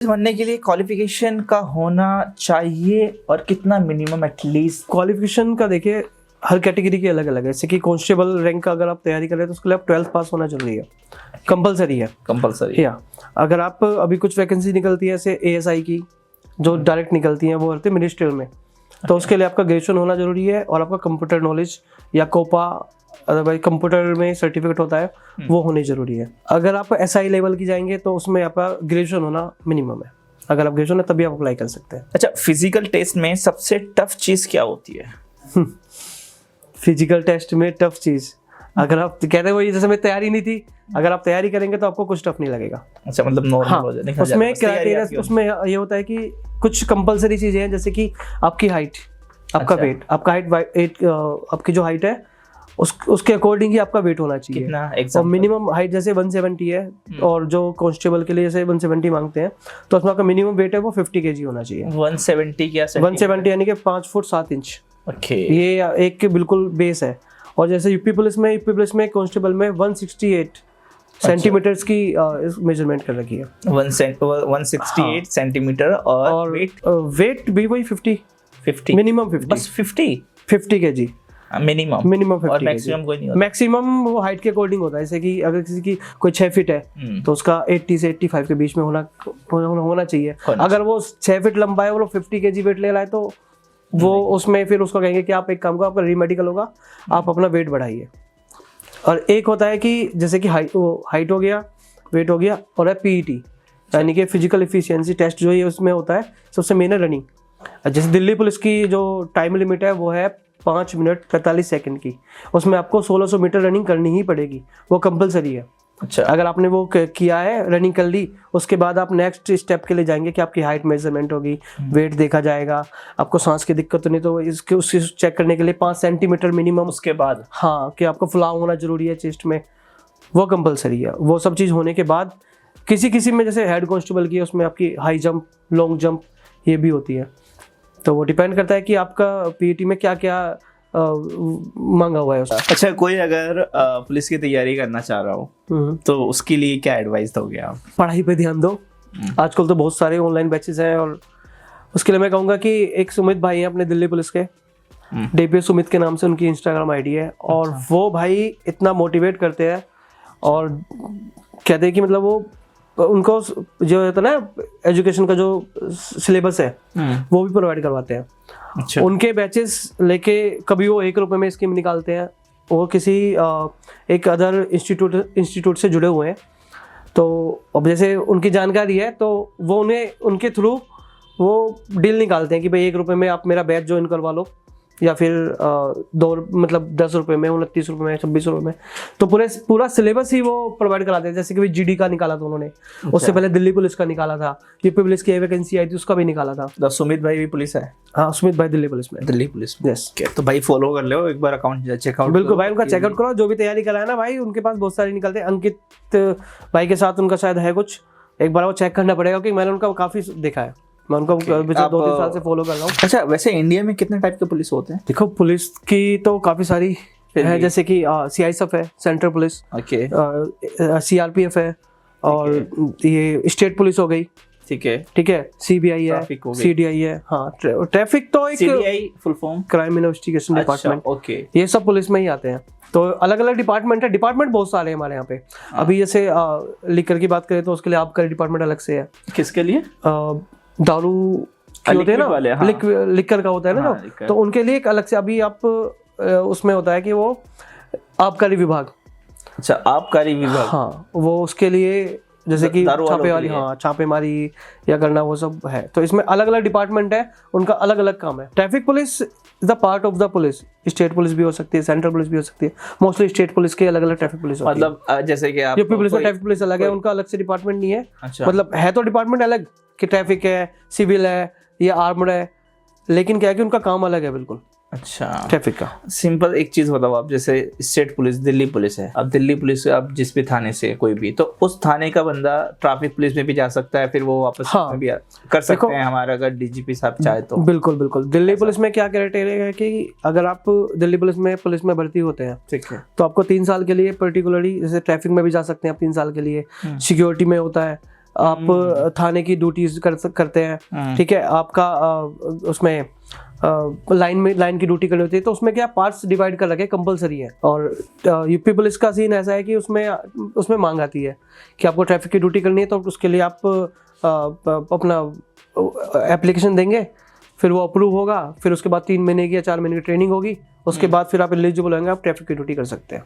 बनने के लिए क्वालिफिकेशन का होना चाहिए और कितना मिनिमम एटलीस्ट? क्वालिफिकेशन का देखिए हर कैटेगरी के अलग अलग है। जैसे कि कांस्टेबल रैंक का अगर आप तैयारी कर रहे हैं तो उसके लिए आप 12th पास होना जरूरी है, कंपलसरी है। कंपलसरी या अगर आप अभी कुछ वैकेंसी निकलती है जैसे ASI की जो डायरेक्ट निकलती हैं वो होती है मिनिस्ट्रियल में, तो उसके लिए आपका ग्रेजुएशन होना जरूरी है और आपका कंप्यूटर नॉलेज या कोपा अदरवाइज कंप्यूटर में सर्टिफिकेट होता है वो होनी जरूरी है। अगर आप SI लेवल की जाएंगे तो उसमें आपका ग्रेजुएशन होना मिनिमम है। अगर आप ग्रेजुएशन है तभी आप अप्लाई कर सकते हैं। अच्छा, फिजिकल टेस्ट में सबसे टफ चीज क्या होती है? फिजिकल टेस्ट में टफ चीज अगर आप कहते हैं वही जैसे मैं तैयारी नहीं थी, अगर आप तैयारी करेंगे तो आपको कुछ टफ नहीं लगेगा। अच्छा, मतलब नॉर्मल हो जाए, निकल उसमें जाएगा, क्राइटेरिया उसमें ये होता है कि कुछ कंपलसरी चीजें हैं जैसे कि आपकी हाइट, आपका अच्छा। वेट, आपका हाइट आपकी जो हाइट है उसके अकॉर्डिंग ही आपका वेट होना चाहिए। कितना और एग्जांपल? मिनिमम हाइट जैसे 170 है और जो कांस्टेबल के लिए जैसे 170 मांगते हैं तो उसमें आपका मिनिमम वेट है वो 50 kg होना चाहिए। 170 क्या? 170 यानी कि 5 फुट 7 इंच। ओके, ये एक के बिल्कुल बेस है। और जैसे यूपी पुलिस में कांस्टेबल में 168 सेंटीमीटर्स की मेजरमेंट कर रखी है। 168 सेंटीमीटर और वेट भी वही 50 मिनिमम 50 बस 50 kg मिनिमम और 50 मैक्सिमम कोई नहीं होता? मैक्सिमम वो हाइट के अकॉर्डिंग होता है। जैसे कि अगर किसी की कोई 6 फीट है तो उसका 80 से 85 के बीच में होना चाहिए। अगर वो 6 फीट लंबा है और वो 50 kg वेट ले रहा है तो वो उसमें फिर उसको कहेंगे कि आप एक काम करो, आपका रीमेडिकल होगा, आप अपना वेट बढ़ाइए। और एक होता है कि जैसे कि हाइट हो गया, वेट हो गया, और है PET यानी कि फिजिकल एफिशिएंसी टेस्ट जो है उसमें होता है सबसे मेन है रनिंग। जैसे दिल्ली पुलिस की जो टाइम लिमिट है वो है 5 मिनट 45 सेकंड की, उसमें आपको 1600 मीटर रनिंग करनी ही पड़ेगी, वो कंपलसरी है। अच्छा, अगर आपने वो किया है, रनिंग कर ली, उसके बाद आप नेक्स्ट स्टेप के लिए जाएंगे कि आपकी हाइट मेजरमेंट होगी, वेट देखा जाएगा, आपको सांस की दिक्कत तो नहीं, तो इसके उससे चेक करने के लिए 5 सेंटीमीटर मिनिमम उसके बाद हाँ कि आपको फुलाव होना जरूरी है चेस्ट में, वो कंपलसरी है। वो सब चीज़ होने के बाद किसी में जैसे हेड कांस्टेबल की है उसमें आपकी हाई जंप, लॉन्ग जंप ये भी होती है। तो वो डिपेंड करता है कि आपका PET में क्या क्या मांगा हुआ है उसका। अच्छा, कोई अगर पुलिस की तैयारी करना चाह रहा हो तो उसके लिए क्या एडवाइस दोगे आप? पढ़ाई पे ध्यान दो। आजकल तो बहुत सारे ऑनलाइन बैचेस हैं और उसके लिए मैं कहूँगा कि एक सुमित भाई हैं अपने दिल्ली पुलिस के, DPS सुमित के नाम से उनकी इंस्टाग्राम ID है। और वो भाई इतना मोटिवेट करते हैं और कहते हैं कि मतलब वो उनको जो होता है ना एजुकेशन का जो सिलेबस है वो भी प्रोवाइड करवाते हैं। अच्छा, उनके बैचेस लेके कभी वो 1 रुपए में स्कीम निकालते हैं, वो किसी एक अदर इंस्टीट्यूट से जुड़े हुए हैं। तो अब जैसे उनकी जानकारी है तो वो उन्हें उनके थ्रू वो डील निकालते हैं कि भाई 1 रुपए में आप मेरा बैच ज्वाइन करवा लो, या फिर 10 रुपए में, 29 रुपए में, 26 रुपए में। तो पूरा सिलेबस ही वो प्रोवाइड कराते हैं। जैसे कि GD का निकाला था उन्होंने, उससे पहले दिल्ली पुलिस का निकाला था, यूपी पुलिस की वैकेंसी आई थी उसका भी निकाला था। तो सुमित भाई भी पुलिस है? हाँ, सुमित भाई दिल्ली पुलिस में। दिल्ली पुलिस में, यस। तो भाई फॉलो कर लो एक बार, अकाउंट चेकआउट बिल्कुल भाई, उनका चेकआउट करो। जो भी तैयारी करा है ना भाई, उनके पास बहुत सारे निकलते हैं। अंकित भाई के साथ उनका शायद है कुछ, एक बार वो चेक करना पड़ेगा क्योंकि मैंने उनका काफी देखा है, मैं उनको पिछले 2-3 साल से फॉलो कर रहा हूँ। अच्छा, वैसे इंडिया में कितने टाइप के पुलिस होते हैं? देखो पुलिस की तो काफी सारी है, जैसे कि CISF है, सेंट्रल पुलिस, ओके, CRPF है, और ये स्टेट पुलिस हो गई, ठीक है, CBI है, CDI है। हाँ, ट्रैफिक तो एक CDI full form crime investigation department, okay, ये सब पुलिस में ही आते हैं। तो अलग अलग डिपार्टमेंट है, डिपार्टमेंट बहुत सारे हैं हमारे यहाँ पे। अभी जैसे लिकर की बात करें तो उसके लिए आबकारी डिपार्टमेंट अलग से है। किसके लिए? दारू होते हैं ना, हाँ। लिकर का होता है ना, हाँ, तो उनके लिए एक अलग से अभी आप उसमें होता है कि वो आबकारी विभाग। अच्छा, आबकारी विभाग, हाँ, वो उसके लिए जैसे कि छापेमारी, हाँ छापेमारी या करना, वो सब है। तो इसमें अलग अलग डिपार्टमेंट है, उनका अलग अलग काम है। Traffic police is the part of the police, state police भी हो सकती है, सेंट्रल पुलिस भी हो सकती है। मोस्टली स्टेट पुलिस के अलग अलग ट्रैफिक पुलिस होती है। मतलब जैसे कि आप यूपी पुलिस में ट्रैफिक पुलिस अलग है, उनका अलग से डिपार्टमेंट नहीं है। अच्छा, मतलब है तो डिपार्टमेंट अलग कि ट्रैफिक है, सिविल है या आर्मड है, लेकिन क्या है कि उनका काम अलग है बिल्कुल। अच्छा, ट्रैफिक का सिंपल एक चीज बताओ आप, जैसे स्टेट पुलिस, दिल्ली पुलिस है, अब दिल्ली पुलिस से अब जिस भी थाने से कोई भी, तो उस थाने का बंदा ट्रैफिक पुलिस में भी जा सकता है, फिर वो वापस में भी कर सकते हैं हमारा, अगर DGP साहब चाहे तो? बिल्कुल। दिल्ली पुलिस में क्या क्राइटेरिया है कि अगर आप दिल्ली पुलिस में भर्ती होते हैं, ठीक है, तो आपको 3 साल के लिए पर्टिकुलरली, जैसे ट्रैफिक में भी जा सकते हैं आप 3 साल के लिए। सिक्योरिटी में होता है, आप थाने की ड्यूटीज करते हैं, ठीक है, आपका उसमें लाइन की ड्यूटी करनी होती है, तो उसमें क्या पार्ट्स डिवाइड कर लगे कंपलसरी है। और यूपी पुलिस का सीन ऐसा है कि उसमें मांग आती है कि आपको ट्रैफिक की ड्यूटी करनी है, तो उसके लिए आप अपना एप्लीकेशन देंगे, फिर वो अप्रूव होगा, फिर उसके बाद 3 महीने की या 4 महीने की ट्रेनिंग होगी, उसके बाद फिर आप एलिजिबल होंगे, आप ट्रैफिक की ड्यूटी कर सकते हैं।